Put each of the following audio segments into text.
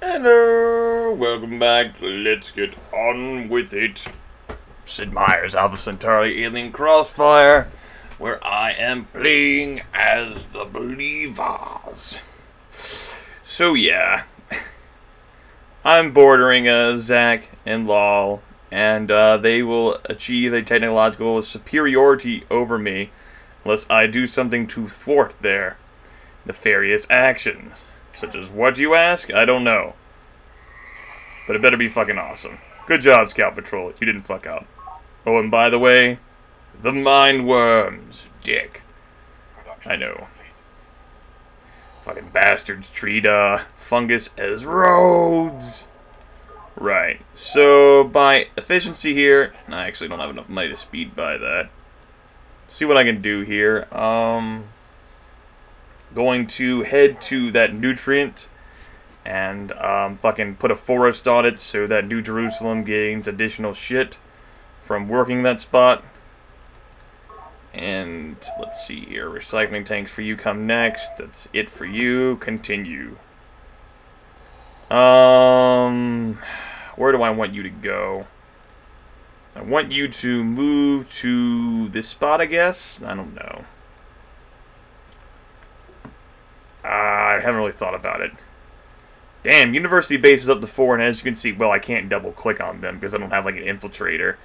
Hello, welcome back. Let's get on with it. Sid Meier's Alpha Centauri Alien Crossfire, where I am playing as the Believers. So yeah, I'm bordering Zach and Lal, and they will achieve a technological superiority over me unless I do something to thwart their nefarious actions. Such as what, you ask? I don't know. But it better be fucking awesome. Good job, Scout Patrol. You didn't fuck up. Oh, and by the way, the Mind Worms, dick. I know. Fucking bastards treat fungus as roads. Right. So by efficiency here, I actually don't have enough money to speed by that. See what I can do here. Going to head to that nutrient and fucking put a forest on it so that New Jerusalem gains additional shit from working that spot. And let's see here, recycling tanks for you come next. That's it for you. Continue. Where do I want you to go? I want you to move to this spot, I guess? I don't know. I haven't really thought about it. Damn, University Base is up to 4, and as you can see, well, I can't double-click on them because I don't have, like, an infiltrator.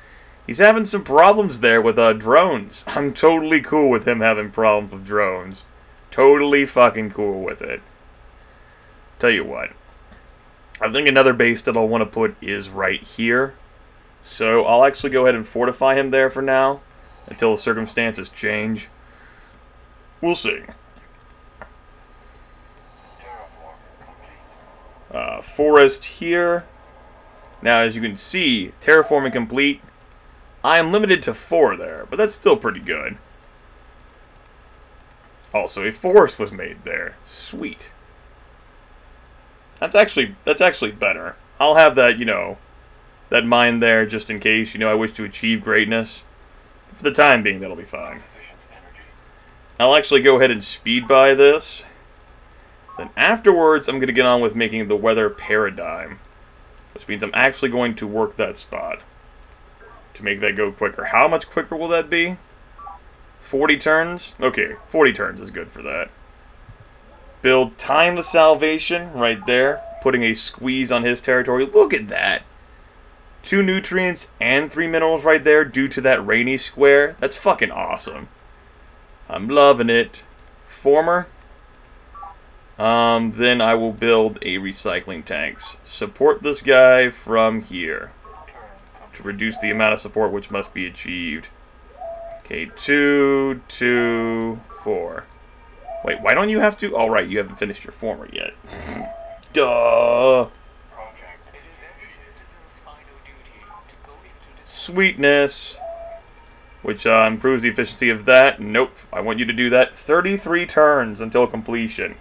He's having some problems there with, drones. I'm totally cool with him having problems with drones. Totally fucking cool with it. Tell you what. I think another base that I'll want to put is right here. So, I'll actually go ahead and fortify him there for now, until the circumstances change. We'll see. Forest here. Now, as you can see, terraforming complete. I am limited to 4 there, but that's still pretty good. Also, a forest was made there. Sweet. That's actually better. I'll have that, you know, that mine there just in case, you know, I wish to achieve greatness. For the time being, that'll be fine. I'll actually go ahead and speed by this. Then afterwards, I'm going to get on with making the weather paradigm. Which means I'm actually going to work that spot. To make that go quicker. How much quicker will that be? 40 turns? Okay, 40 turns is good for that. Build Time to Salvation right there. Putting a squeeze on his territory. Look at that. 2 nutrients and 3 minerals right there due to that rainy square. That's fucking awesome. I'm loving it. Former. Then I will build a recycling tanks. Support this guy from here. To reduce the amount of support which must be achieved. Okay, 2, 2, 4. Wait, why don't you have to? Oh, right, you haven't finished your former yet. Duh! Sweetness. Which improves the efficiency of that. Nope, I want you to do that 33 turns until completion.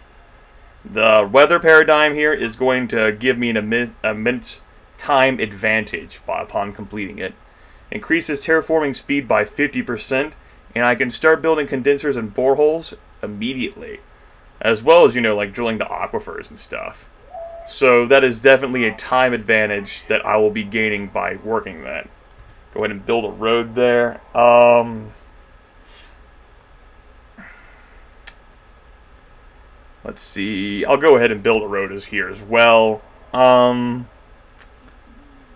The weather paradigm here is going to give me an immense time advantage upon completing it. Increases terraforming speed by 50%, and I can start building condensers and boreholes immediately. As well as, you know, like drilling the aquifers and stuff. So that is definitely a time advantage that I will be gaining by working that. Go ahead and build a road there. Let's see. I'll go ahead and build a road here as well.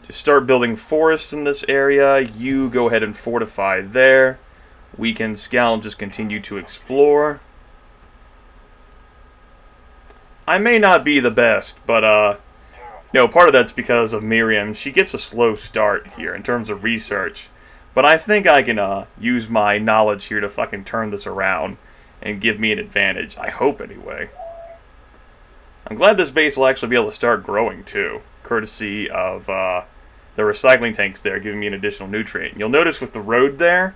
Just start building forests in this area. You go ahead and fortify there. We can scout and just continue to explore. I may not be the best, but no, part of that's because of Miriam. She gets a slow start here in terms of research. But I think I can use my knowledge here to fucking turn this around and give me an advantage. I hope, anyway. I'm glad this base will actually be able to start growing, too. Courtesy of the recycling tanks there, giving me an additional nutrient. You'll notice with the road there,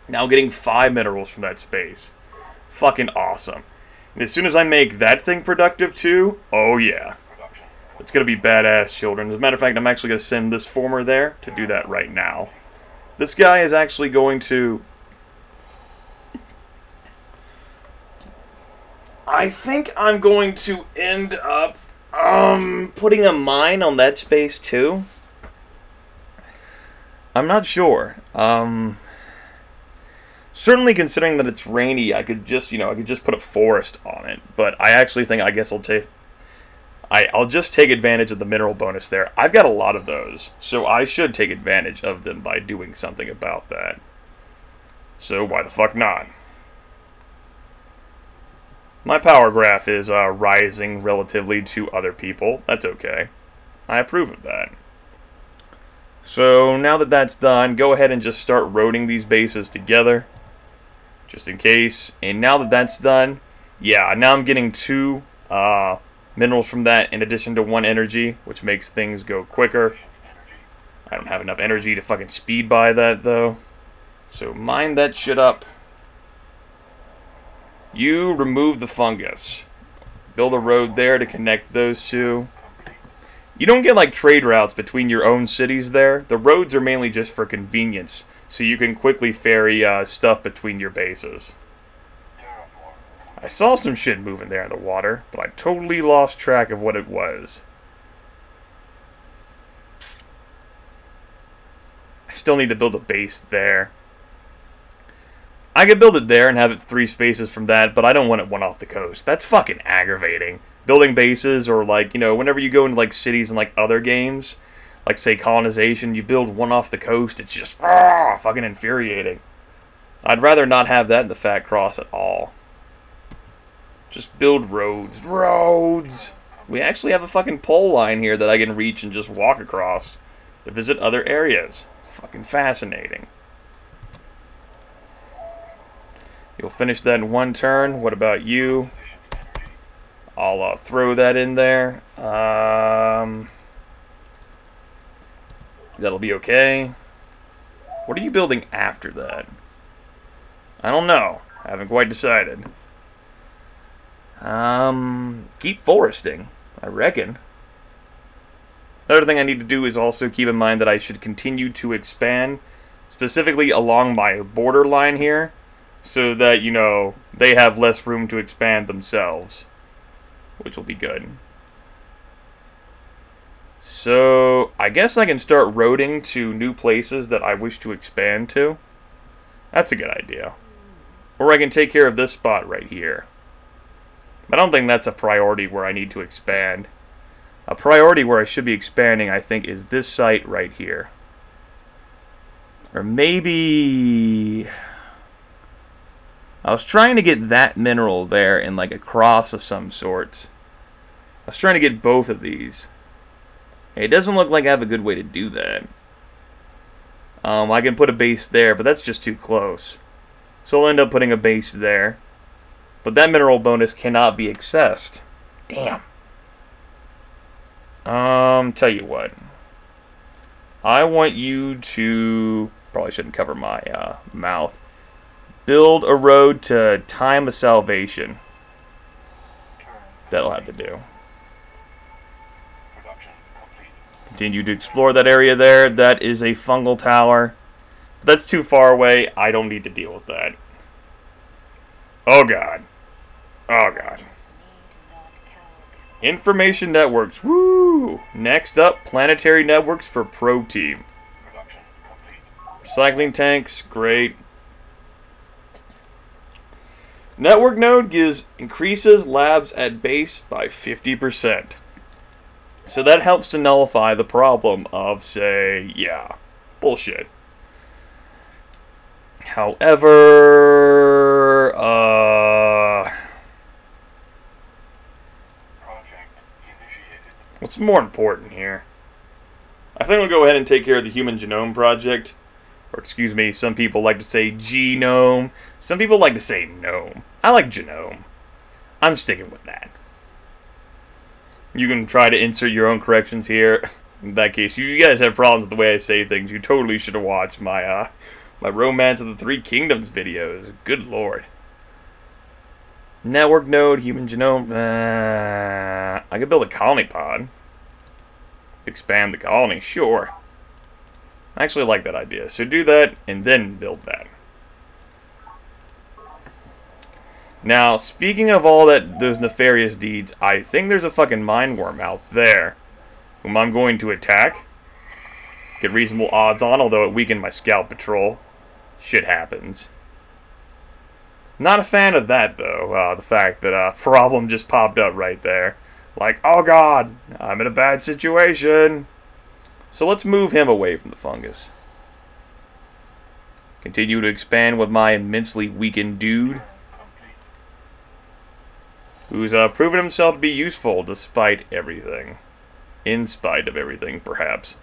now getting 5 minerals from that space. Fucking awesome. And as soon as I make that thing productive, too, oh yeah. It's going to be badass, children. As a matter of fact, I'm actually going to send this former there to do that right now. This guy is actually going to... I think I'm going to end up Putting a mine on that space too? I'm not sure. Certainly considering that it's rainy, I could just, I could just put a forest on it. But I actually think, I guess I'll just take advantage of the mineral bonus there. I've got a lot of those, so I should take advantage of them by doing something about that. So why the fuck not? My power graph is rising relatively to other people. That's okay. I approve of that. So now that that's done, go ahead and just start roading these bases together, just in case. And now that that's done, yeah, now I'm getting 2 minerals from that in addition to 1 energy, which makes things go quicker. I don't have enough energy to fucking speed by that, though. So mine that shit up. You remove the fungus. Build a road there to connect those 2. You don't get like trade routes between your own cities there. The roads are mainly just for convenience, so you can quickly ferry stuff between your bases. I saw some shit moving there in the water, but I totally lost track of what it was. I still need to build a base there. I could build it there and have it 3 spaces from that, but I don't want it 1 off the coast. That's fucking aggravating. Building bases, or like, whenever you go into like cities and like other games, like say colonization, you build 1 off the coast, it's just fucking infuriating. I'd rather not have that in the Fat Cross at all. Just build roads. Roads! We actually have a fucking pole line here that I can reach and just walk across to visit other areas. Fucking fascinating. You'll finish that in 1 turn. What about you? I'll throw that in there. That'll be okay. What are you building after that? I don't know. I haven't quite decided. Keep foresting, I reckon. Another thing I need to do is also keep in mind that I should continue to expand, specifically along my border line here, so that, they have less room to expand themselves, which will be good. So, I guess I can start roading to new places that I wish to expand to. That's a good idea. Or I can take care of this spot right here. I don't think that's a priority where I need to expand. A priority where I should be expanding, I think, is this site right here. Or maybe... I was trying to get that mineral there in like a cross of some sorts. I was trying to get both of these. It doesn't look like I have a good way to do that. I can put a base there, but that's just too close. So I'll end up putting a base there. But that mineral bonus cannot be accessed. Damn. Tell you what. I want you to... Probably shouldn't cover my mouth. Build a road to Time of Salvation. That'll have to do. Continue to explore that area there. That is a fungal tower. That's too far away. I don't need to deal with that. Oh god. Oh god. Information networks. Woo! Next up, planetary networks for Pro Team. Recycling tanks. Great. Network node increases labs at base by 50%. So that helps to nullify the problem of, say, yeah, bullshit. However, what's more important here? I think we'll go ahead and take care of the Human Genome Project. Or, excuse me, some people like to say genome. Some people like to say gnome. I like genome. I'm sticking with that. You can try to insert your own corrections here. In that case, you guys have problems with the way I say things. You totally should have watched my my Romance of the Three Kingdoms videos. Good lord. Network node, human genome. I could build a colony pod. Expand the colony, sure. I actually like that idea. So do that, and then build that. Now, speaking of all those nefarious deeds, I think there's a fucking mindworm out there, whom I'm going to attack. Get reasonable odds on, although it weakened my scout patrol. Shit happens. Not a fan of that, though, the fact that a problem just popped up right there. Like, oh god, I'm in a bad situation. So let's move him away from the fungus. Continue to expand with my immensely weakened dude, who's proven himself to be useful despite everything. In spite of everything, perhaps.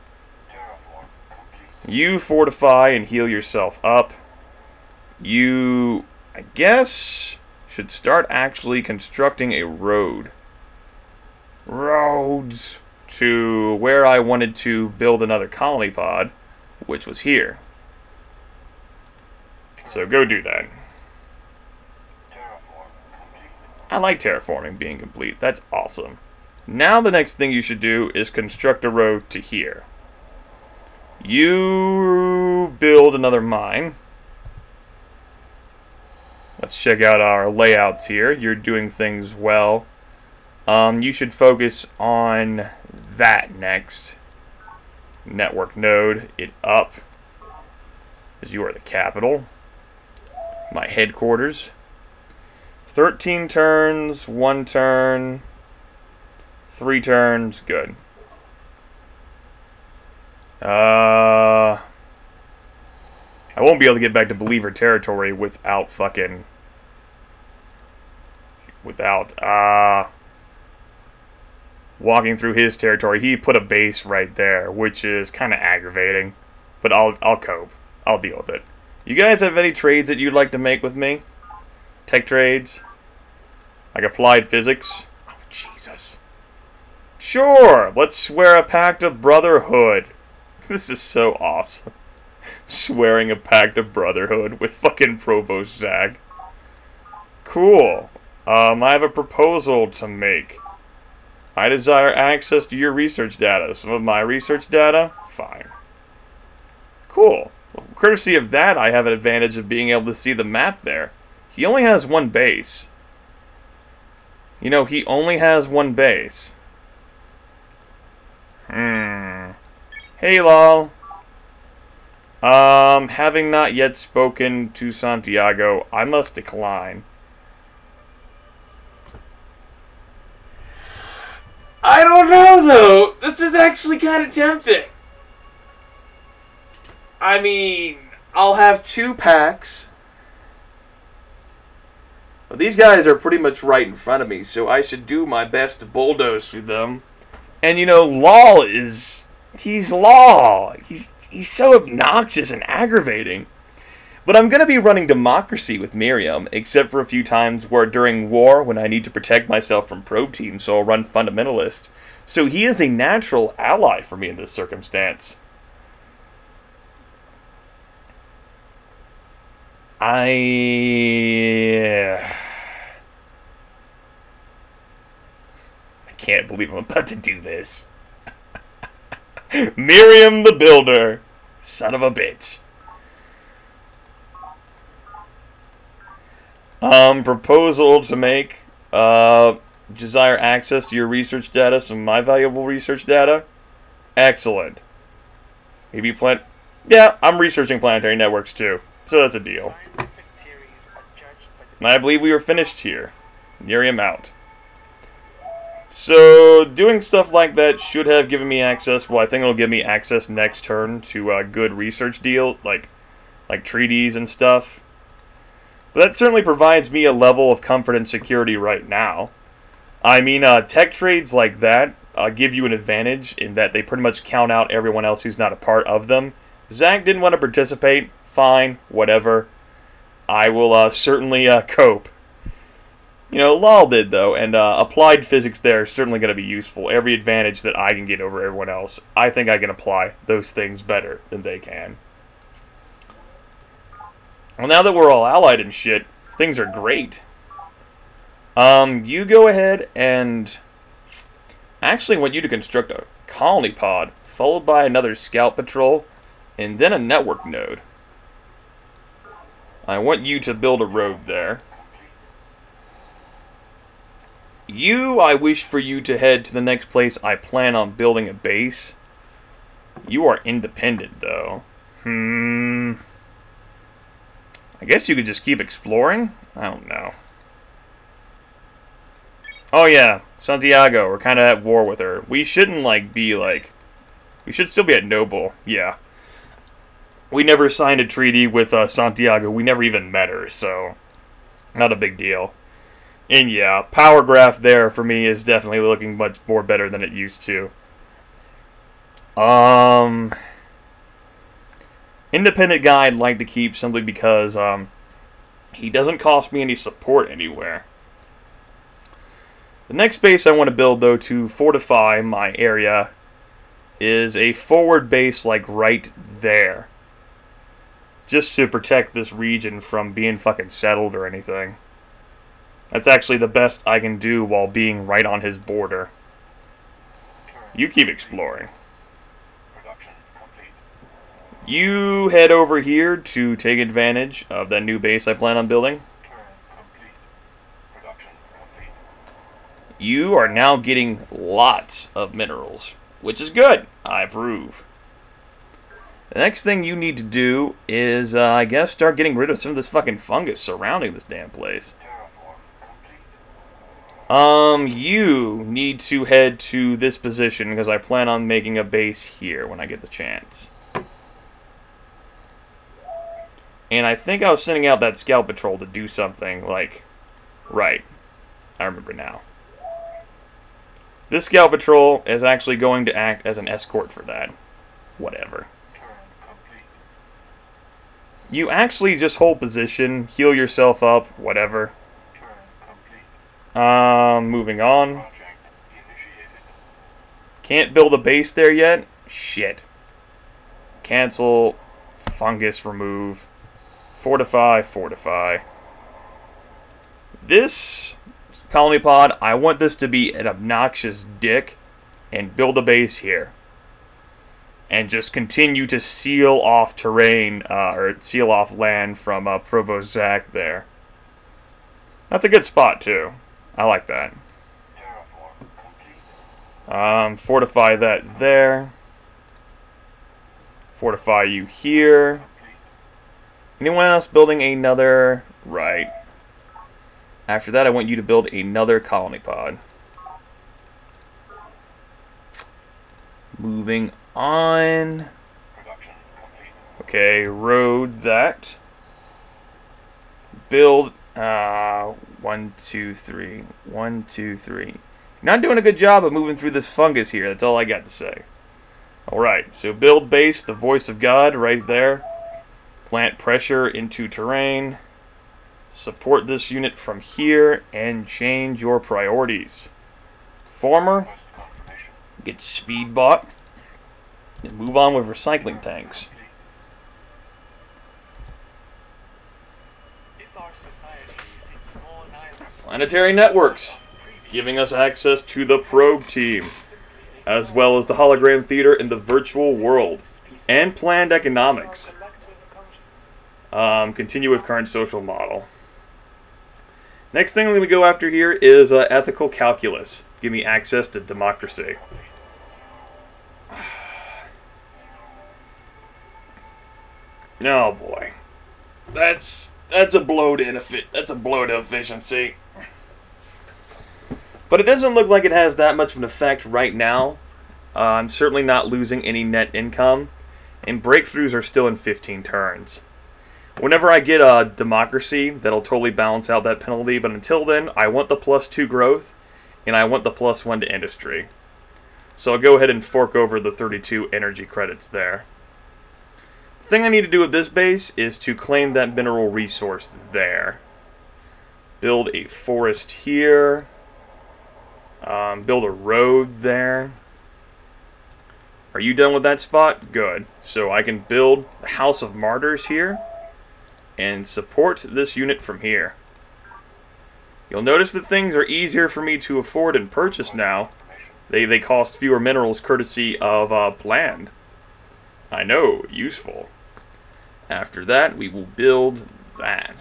You fortify and heal yourself up. You, I guess, should start actually constructing a road. Roads to where I wanted to build another colony pod, which was here. So go do that. I like terraforming being complete. That's awesome. Now the next thing you should do is construct a road to here. You build another mine. Let's check out our layouts here. You're doing things well. You should focus on that next. Network node it up, as you are the capital. My headquarters. 13 turns, 1 turn, 3 turns, good. I won't be able to get back to Believer territory without walking through his territory. He put a base right there, which is kind of aggravating, but I'll cope. I'll deal with it. You guys have any trades that you'd like to make with me? Tech trades? Like applied physics? Oh, Jesus. Sure, let's swear a pact of brotherhood. This is so awesome. Swearing a pact of brotherhood with fucking Provost Zag. Cool. I have a proposal to make. I desire access to your research data. Some of my research data? Fine. Cool. Well, courtesy of that, I have an advantage of being able to see the map there. He only has 1 base. You know, he only has 1 base. Hey, lol. Having not yet spoken to Santiago, I must decline. I don't know, though. This is actually kind of tempting. I mean, I'll have 2 packs. But these guys are pretty much right in front of me, so I should do my best to bulldoze through them. And you know, Law is... He's Law. He's so obnoxious and aggravating. But I'm going to be running Democracy with Miriam, except for a few times where during war, when I need to protect myself from probe teams, so I'll run Fundamentalist. So he is a natural ally for me in this circumstance. I can't believe I'm about to do this. Miriam the Builder. Son of a bitch. Proposal to make. Desire access to your research data, some of my valuable research data. Excellent. Maybe yeah, I'm researching planetary networks too. So that's a deal. And I believe we were finished here. Miriam out. So, doing stuff like that should have given me access. Well, I think it'll give me access next turn to a good research deal, like treaties and stuff. But that certainly provides me a level of comfort and security right now. I mean, tech trades like that give you an advantage in that they pretty much count out everyone else who's not a part of them. Zach didn't want to participate. Fine, whatever. I will certainly cope. You know, Lol did, though, and applied physics there is certainly going to be useful. Every advantage that I can get over everyone else, I think I can apply those things better than they can. Well, now that we're all allied and shit, things are great. You go ahead and... I actually want you to construct a colony pod, followed by another scout patrol, and then a network node. I want you to build a road there. I wish for you to head to the next place I plan on building a base. You are independent, though. I guess you could just keep exploring? I don't know. Oh yeah, Santiago, we're kind of at war with her. We shouldn't, we should still be at Noble, yeah. We never signed a treaty with Santiago. We never even met her, so not a big deal. And yeah, power graph there for me is definitely looking much more better than it used to. Independent guy I'd like to keep simply because he doesn't cost me any support anywhere. The next base I want to build, though, to fortify my area is a forward base like right there. Just to protect this region from being fucking settled or anything. That's actually the best I can do while being right on his border. You keep exploring. You head over here to take advantage of that new base I plan on building. You are now getting lots of minerals, which is good. I approve. The next thing you need to do is, I guess, start getting rid of some of this fucking fungus surrounding this damn place. You need to head to this position because I plan on making a base here when I get the chance. And I think I was sending out that scout patrol to do something, like, right. I remember now. This scout patrol is actually going to act as an escort for that. Whatever. You actually just hold position, heal yourself up, whatever. Moving on. Can't build a base there yet? Shit. Cancel. Fungus remove. Fortify, fortify. This colony pod, I want this to be an obnoxious dick and build a base here. And just continue to seal off terrain, or seal off land from Provost Zach there. That's a good spot, too. I like that. Fortify that there. Fortify you here. Anyone else building another? Right. After that, I want you to build another colony pod. Moving on. Okay, road that. Build, 1, 2, 3. 1, 2, 3. Not doing a good job of moving through this fungus here. That's all I got to say. Alright, so build base, the voice of God, right there. Plant pressure into terrain. Support this unit from here and change your priorities. Former, get speed bought, and move on with recycling tanks. Planetary networks, giving us access to the probe team, as well as the hologram theater in the virtual world, and planned economics. Continue with current social model. Next thing I'm going to go after here is ethical calculus. Give me access to democracy. Oh boy, that's a blow to efficiency. But it doesn't look like it has that much of an effect right now. I'm certainly not losing any net income, and breakthroughs are still in 15 turns. Whenever I get a democracy, that'll totally balance out that penalty, but until then, I want the +2 growth, and I want the +1 to industry. So I'll go ahead and fork over the 32 energy credits there. The thing I need to do with this base is to claim that mineral resource there. Build a forest here. Build a road there. Are you done with that spot? Good. So I can build the House of Martyrs here and support this unit from here. You'll notice that things are easier for me to afford and purchase now. They cost fewer minerals courtesy of land. I know, useful. After that, we will build that.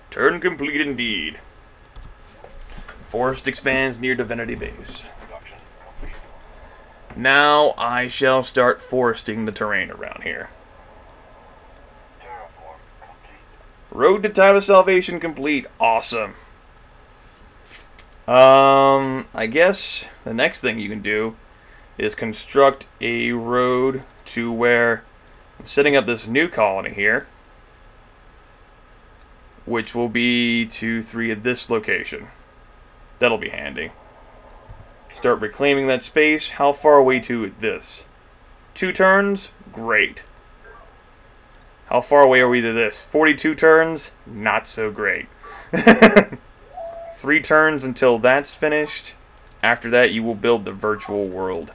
Turn complete indeed. Forest expands near Divinity Base. Now I shall start foresting the terrain around here. Road to Time of Salvation complete. Awesome. I guess the next thing you can do is construct a road to where I'm setting up this new colony here, which will be 2, 3 at this location. That'll be handy. Start reclaiming that space. How far away to this? 2 turns? Great. How far away are we to this? 42 turns? Not so great. 3 turns until that's finished. After that, you will build the virtual world.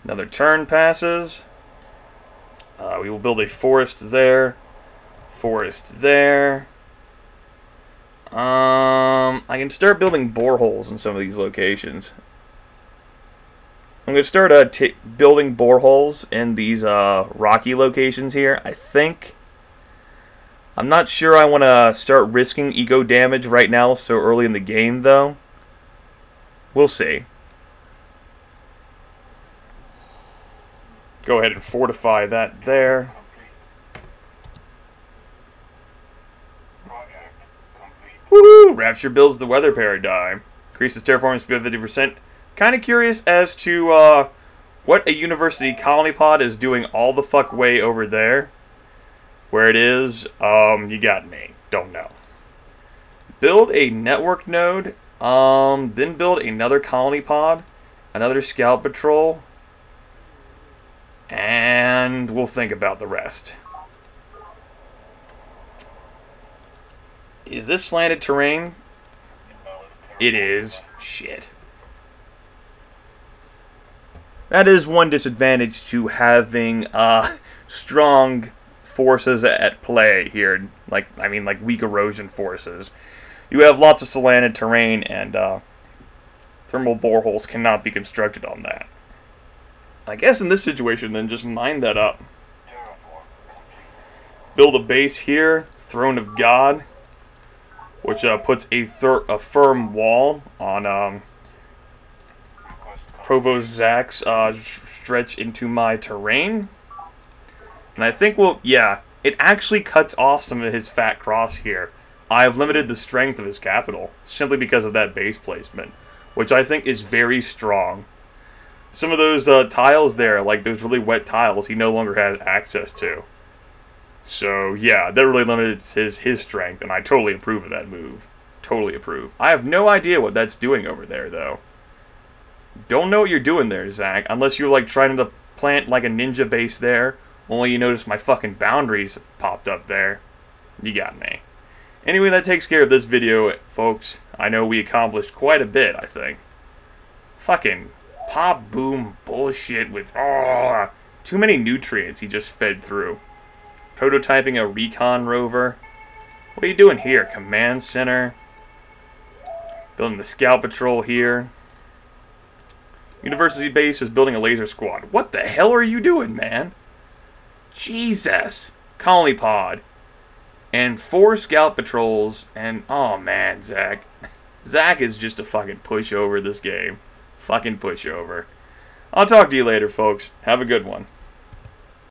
Another turn passes. We will build a forest there. Forest there. I can start building boreholes in some of these locations. I'm going to start building boreholes in these rocky locations here, I think. I'm not sure I want to start risking eco damage right now so early in the game, though. We'll see. Go ahead and fortify that there. Woohoo! Rapture builds the weather paradigm. Increases terraforming speed by 50%. Kind of curious as to what a university colony pod is doing all the fuck way over there. Where it is, you got me. Don't know. Build a network node. Then build another colony pod. Another scout patrol. And we'll think about the rest. Is this slanted terrain? It is. Shit. That is one disadvantage to having strong forces at play here. Like weak erosion forces. You have lots of slanted terrain, and thermal boreholes cannot be constructed on that. I guess in this situation, then just mine that up. Build a base here, Throne of God, which puts a firm wall on Provost Zach's stretch into my terrain. And I think it actually cuts off some of his fat cross here. I have limited the strength of his capital simply because of that base placement, which I think is very strong. Some of those tiles there, like those really wet tiles, he no longer has access to. So yeah, that really limits his strength, and I totally approve of that move. Totally approve. I have no idea what that's doing over there, though. Don't know what you're doing there, Zach, unless you're like trying to plant like a ninja base there. Only you notice my fucking boundaries popped up there. You got me. Anyway, that takes care of this video, folks. I know we accomplished quite a bit, I think. Fucking pop boom bullshit with too many nutrients he just fed through. Prototyping a recon rover. What are you doing here? Command center. Building the scout patrol here. University base is building a laser squad. What the hell are you doing, man? Jesus. Colony pod. And 4 scout patrols. And, oh man, Zach. Zach is just a fucking pushover this game. Fucking pushover. I'll talk to you later, folks. Have a good one.